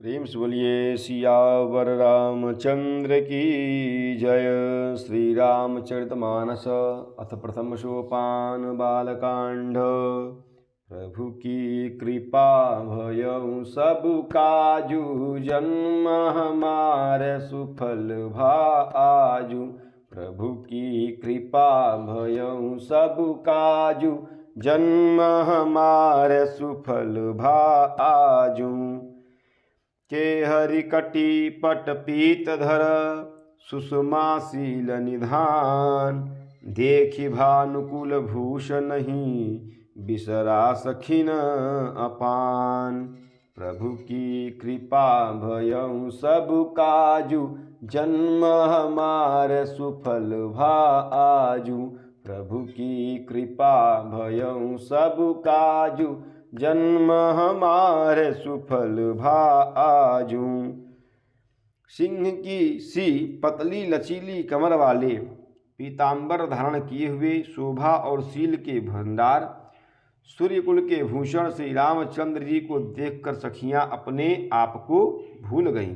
प्रेम से बोलिए सियावर रामचंद्र की जय। श्री रामचरितमानस अथ प्रथम सोपान बालकांड। प्रभु की कृपा भयउ सब काजू, जन्म हमारे सुफल भाजू। प्रभु की कृपा भयउ सब काजू, जन्म हमारे सुफल भाजू। के हरिकटी पट पीत धर, सुषमाशील निधान। देखि भानुकुल भूषण नहीं, बिसरा सखिन अपान। प्रभु की कृपा भयउ सब काजू, जन्म हमारे सुफल भाजू। प्रभु की कृपा भयउ सब काजू, जन्म हमारे सुफल भाजू। सिंह की सी पतली लचीली कमर वाले, पीतांबर धारण किए हुए, शोभा और शील के भंडार, सूर्यकुल के भूषण श्री रामचंद्र जी को देखकर सखियां अपने आप को भूल गईं।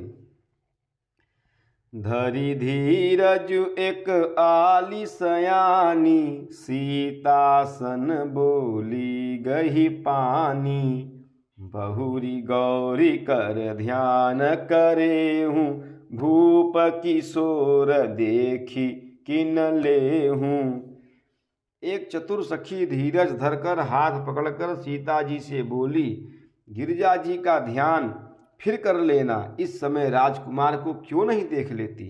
धरि धीरज एक आली सयानी, सीतासन बोली गही पानी। बहुरी गौरी कर ध्यान करे हूँ, भूप किशोर देखी किन ले हूँ। एक चतुर सखी धीरज धरकर हाथ पकड़कर सीता जी से बोली, गिरिजा जी का ध्यान फिर कर लेना, इस समय राजकुमार को क्यों नहीं देख लेती।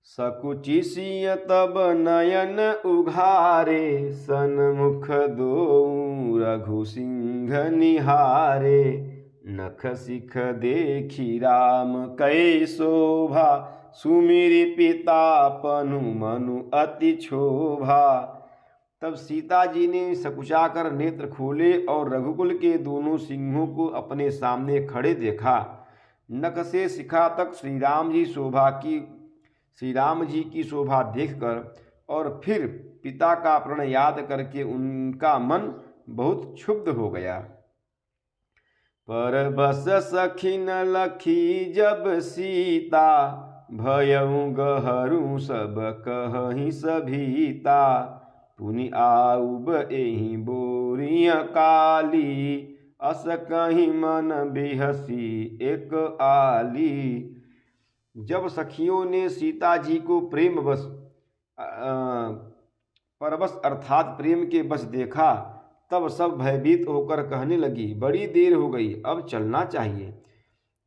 सकुचि सिय तब नयन उघारे, सन्मुख दो रघु सिंह निहारे। नख सिख देखी राम कै शोभा, सुमिरि पिता पनु मनु अति क्षोभा। तब सीता जी ने सकुचाकर नेत्र खोले और रघुकुल के दोनों सिंहों को अपने सामने खड़े देखा। नख से शिखा तक श्री राम जी की शोभा देखकर और फिर पिता का प्रण याद करके उनका मन बहुत क्षुब्ध हो गया। पर बस सखिन लखी जब सीता, भयउ गहरू सब कहहि सभीता। पुनि आउब एहि बोरिय काली, अस कहीं मन बेहसी एक आली। जब सखियों ने सीता जी को परवश अर्थात प्रेम के बस देखा, तब सब भयभीत होकर कहने लगी, बड़ी देर हो गई, अब चलना चाहिए,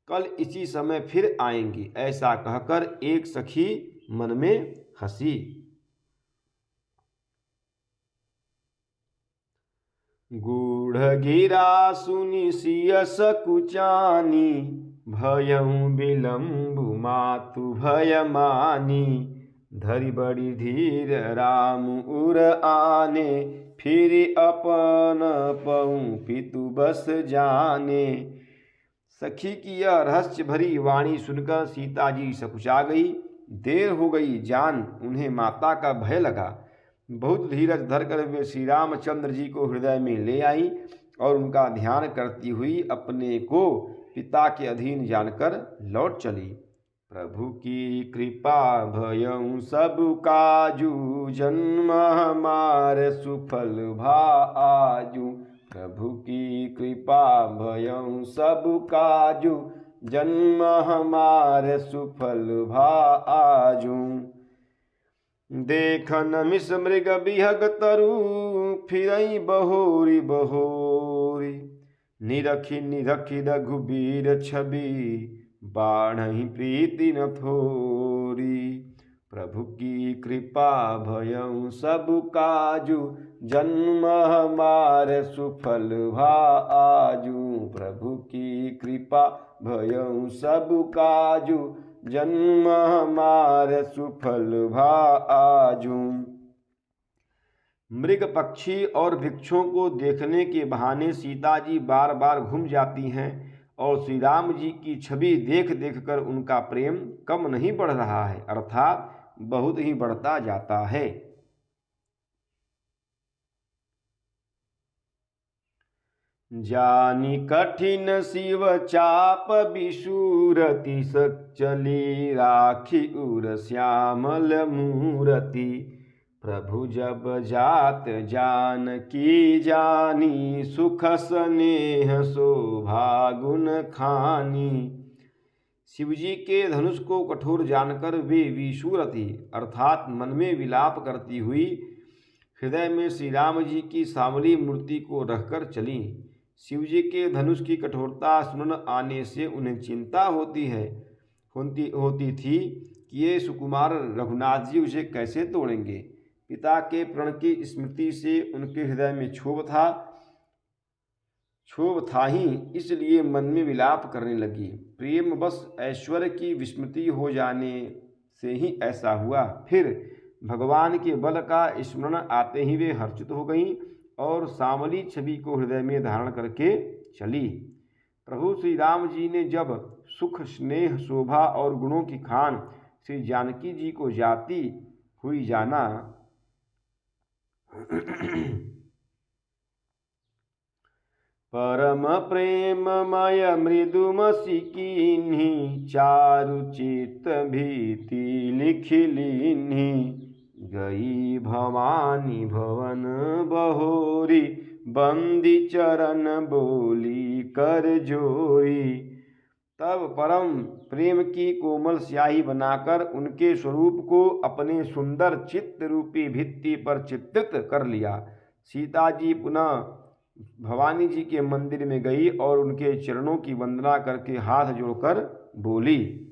कल इसी समय फिर आएंगी। ऐसा कहकर एक सखी मन में हंसी। गूढ़ गिरा सुनि सिय सकुचानी, भयउ विलम्बु मातु भय मानी। धरि बड़ी धीर राम उर आने, फिर अपन पहु पितु बस जाने। सखी की यह रहस्य भरी वाणी सुनकर सीता जी सकुचा गई। देर हो गई जान उन्हें माता का भय लगा। बहुत धीरज धरकर वे श्री रामचंद्र जी को हृदय में ले आई और उनका ध्यान करती हुई अपने को पिता के अधीन जानकर लौट चली। प्रभु की कृपा भयउ सब काजू, जन्म हमारे सुफल भाजू। प्रभु की कृपा भयउ सब काजू, जन्म हमारे सुफल भाजू। देखन मिस मृग बिहग तरु, फिरई बहोरी बहोरी। निरखी निरखी रघुबीर छवि, बाढ़हि प्रीति न थोरी। प्रभु की कृपा भयउ सब काजू, जन्म हमारे सुफल भाजू। प्रभु की कृपा भयउ सब काजू, जन्म हमारे सुफल भाजू। मृग पक्षी और वृक्षों को देखने के बहाने सीता जी बार बार घूम जाती हैं और श्री राम जी की छवि देख देख कर उनका प्रेम कम नहीं बढ़ रहा है, अर्थात बहुत ही बढ़ता जाता है। जानी कठिन शिव चाप बिशूरति सचली राखी उर श्यामल मूरति। प्रभु जब जात जानकी जानी सुख स्नेह शोभा गुण खानी। शिवजी के धनुष को कठोर जानकर वे विशूरति अर्थात मन में विलाप करती हुई हृदय में श्री राम जी की सांवली मूर्ति को रखकर चली। शिवजी के धनुष की कठोरता स्मरण आने से उन्हें चिंता होती थी कि ये सुकुमार रघुनाथ जी उसे कैसे तोड़ेंगे। पिता के प्रण की स्मृति से उनके हृदय में क्षोभ था ही, इसलिए मन में विलाप करने लगी। प्रेम बस ऐश्वर्य की विस्मृति हो जाने से ही ऐसा हुआ। फिर भगवान के बल का स्मरण आते ही वे हर्षित हो गईं और सांवली छवि को हृदय में धारण करके चली। प्रभु श्री राम जी ने जब सुख स्नेह शोभा और गुणों की खान श्री जानकी जी को जाती हुई जाना परम प्रेममय मृदुमसि कीन्ही चारु चित्त भीति लिखिलीन्ही। गई भवानी भवन बहोरी बंदी चरण बोली कर जोरी। तब परम प्रेम की कोमल स्याही बनाकर उनके स्वरूप को अपने सुंदर चित्त रूपी भित्ति पर चित्रित कर लिया। सीता जी पुनः भवानी जी के मंदिर में गई और उनके चरणों की वंदना करके हाथ जोड़कर बोली,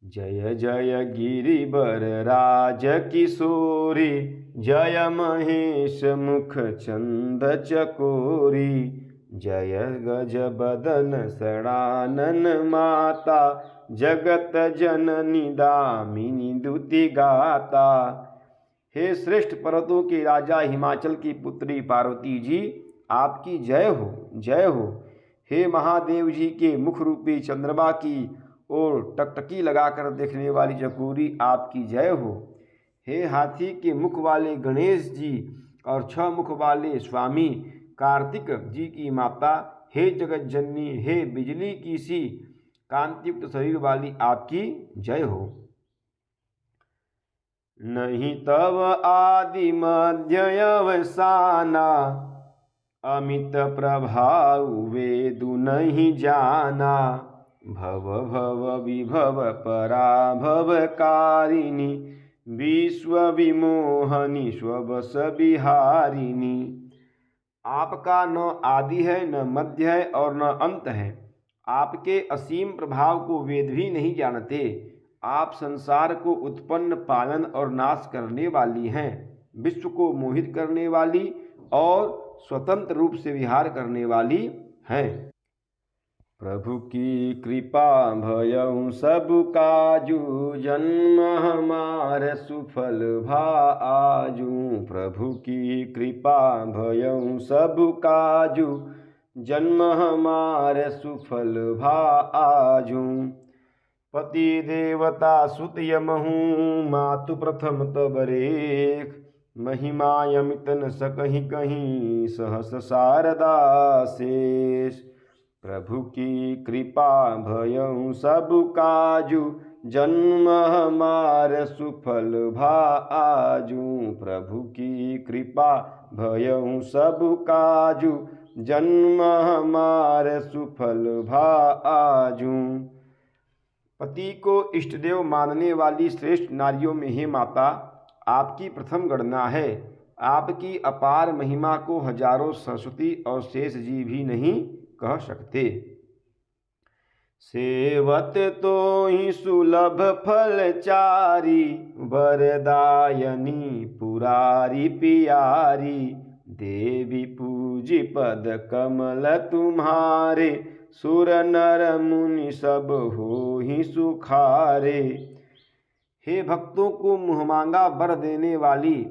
जय जय गिरिवर राज किशोरी, जय महेश मुख चंद चकोरी। जय गज बदन सड़ानन माता, जगत जननी दामिनी दुति गाता। हे श्रेष्ठ पर्वतों के राजा हिमाचल की पुत्री पार्वती जी, आपकी जय हो, जय हो। हे महादेव जी के मुख रूपी चंद्रमा की ओर टकटकी लगाकर देखने वाली चकोरी, आपकी जय हो। हे हाथी के मुख वाले गणेश जी और 6 मुख वाले स्वामी कार्तिक जी की माता, हे जगत जननी, हे बिजली की सी कांतियुक्त शरीर वाली, आपकी जय हो। नहीं तव आदि मध्य अवसाना, अमित प्रभाव वेदु नहीं जाना। भव भव विभव पराभव कारिणी, विश्व विमोहनी स्वबस विहारिणी। आपका न आदि है, न मध्य है और न अंत है। आपके असीम प्रभाव को वेद भी नहीं जानते। आप संसार को उत्पन्न, पालन और नाश करने वाली हैं, विश्व को मोहित करने वाली और स्वतंत्र रूप से विहार करने वाली हैं। प्रभु की कृपा भयउ सब काजू, जन्म हमार सुफल भा आजू। प्रभु की कृपा भयउ सब काजू, जन्म हमार सुफल भा आजू। पति देवता सुत यमहूँ, मातु प्रथम तब रेख। महिमा अमित न सकहि कहीं, सहस शारदा शेष। प्रभु की कृपा भयउ सब काजू, जन्म हमार सुफल भा आजू। प्रभु की कृपा भयउ सब काजू, जन्म हमार सुफल भा आजू। पति को इष्टदेव मानने वाली श्रेष्ठ नारियों में हे माता, आपकी प्रथम गणना है। आपकी अपार महिमा को हजारों सरस्वती और शेष जी भी नहीं कह सकते। सेवत तो ही सुलभ फल चारी, वरदायनी पुरारी पियारी। देवी पूजी पद कमल तुम्हारे, सुर नर मुनि सब हो ही सुखारे। हे भक्तों को मुहमांगा वर देने वाली,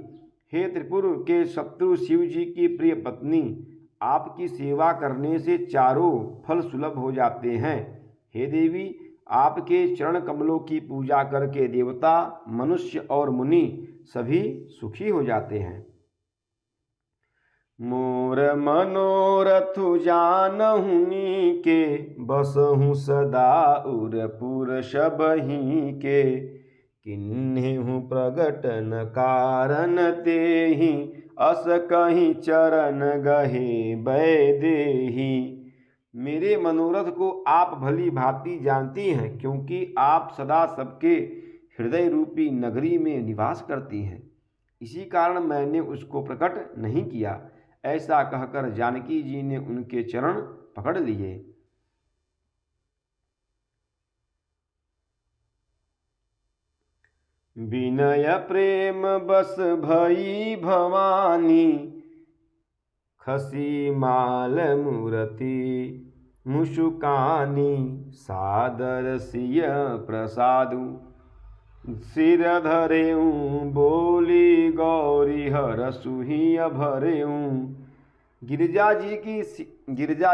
हे त्रिपुर के शत्रु शिव जी की प्रिय पत्नी, आपकी सेवा करने से चारों फल सुलभ हो जाते हैं। हे देवी, आपके चरण कमलों की पूजा करके देवता, मनुष्य और मुनि सभी सुखी हो जाते हैं। मोर मनोरथ जानहुनी के, बसहु सदा उरपुर सबही के। किन्हेहु प्रगटन कारण तेहि, अस कहीं चरण गहे बैदेही। मेरे मनोरथ को आप भली भांति जानती हैं, क्योंकि आप सदा सबके हृदय रूपी नगरी में निवास करती हैं। इसी कारण मैंने उसको प्रकट नहीं किया। ऐसा कहकर जानकी जी ने उनके चरण पकड़ लिए। विनय प्रेम बस भई भवानी, खसी माल मूर्ति मुशुकानी। सादर सिय प्रसादु सिर धरेऊँ, बोली गौरी हर सुहिय भरेऊँ। गिरिजा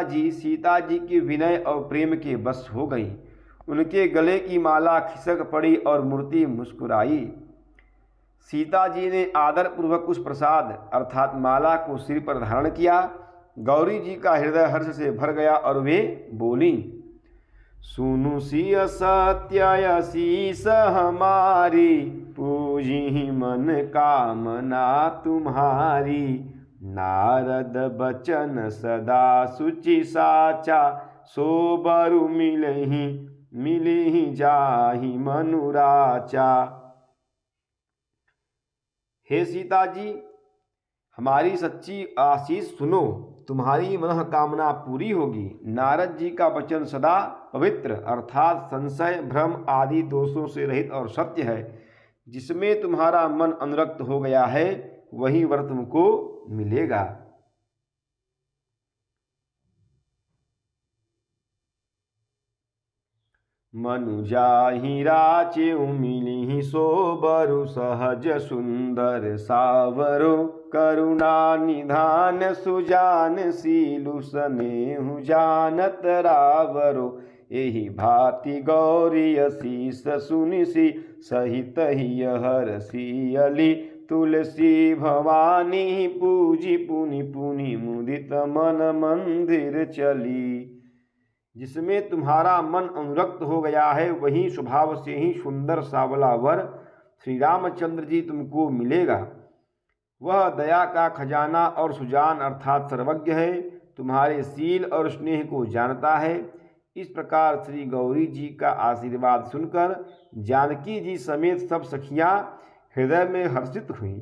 जी सीता जी के विनय और प्रेम के बस हो गई। उनके गले की माला खिसक पड़ी और मूर्ति मुस्कुराई। सीता जी ने आदर पूर्वक उस प्रसाद अर्थात माला को सिर पर धारण किया। गौरी जी का हृदय हर्ष से भर गया और वे बोली, सुनु सिय सत्य शीस हमारी, पूजी मन कामना तुम्हारी। नारद बचन सदा सुचि साचा, सो बरु मिलहि जाहि मनुराचा। हे सीता जी, हमारी सच्ची आशीष सुनो, तुम्हारी मनोकामना पूरी होगी। नारद जी का वचन सदा पवित्र अर्थात संशय भ्रम आदि दोषों से रहित और सत्य है। जिसमें तुम्हारा मन अनुरक्त हो गया है वही वर तुमको मिलेगा। मनुजाहि राचे मिलिहि सो बरु सहज सुंदर सावरो। करुणा निधान सुजान सीलु स्नेहु जानत रावरो। एहि भांति गौरी असीस सुनिसी, सहित ही हरसी अली। तुलसी भवानी पूजी पुनि पुनि, मुदित मन मंदिर चली। जिसमें तुम्हारा मन अनुरक्त हो गया है वही स्वभाव से ही सुंदर सावला वर श्री रामचंद्र जी तुमको मिलेगा। वह दया का खजाना और सुजान अर्थात सर्वज्ञ है, तुम्हारे सील और स्नेह को जानता है। इस प्रकार श्री गौरी जी का आशीर्वाद सुनकर जानकी जी समेत सब सखियां हृदय में हर्षित हुईं।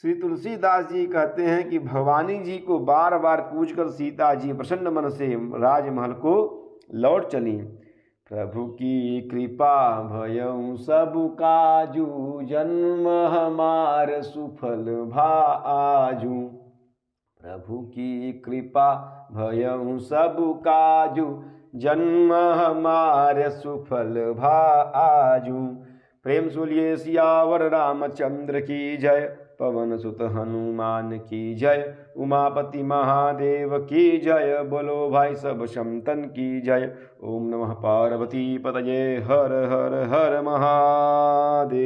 श्री तुलसीदास जी कहते हैं कि भवानी जी को बार बार पूजकर सीता जी प्रसन्न मन से राजमहल को लौट चली। प्रभु की कृपा भयउ सब काजू, जन्म हमार सुफल भाजू। प्रभु की कृपा भयउ सब काजू, जन्म हमार सुफल भाजू। प्रेम सुलिए सियावर रामचंद्र की जय, पवन सुत हनुमान की जय। उमापति महादेव की जय, बोलो भाई सब संतन की जय। ओम नमः पार्वती पतये, हर हर हर महादेव।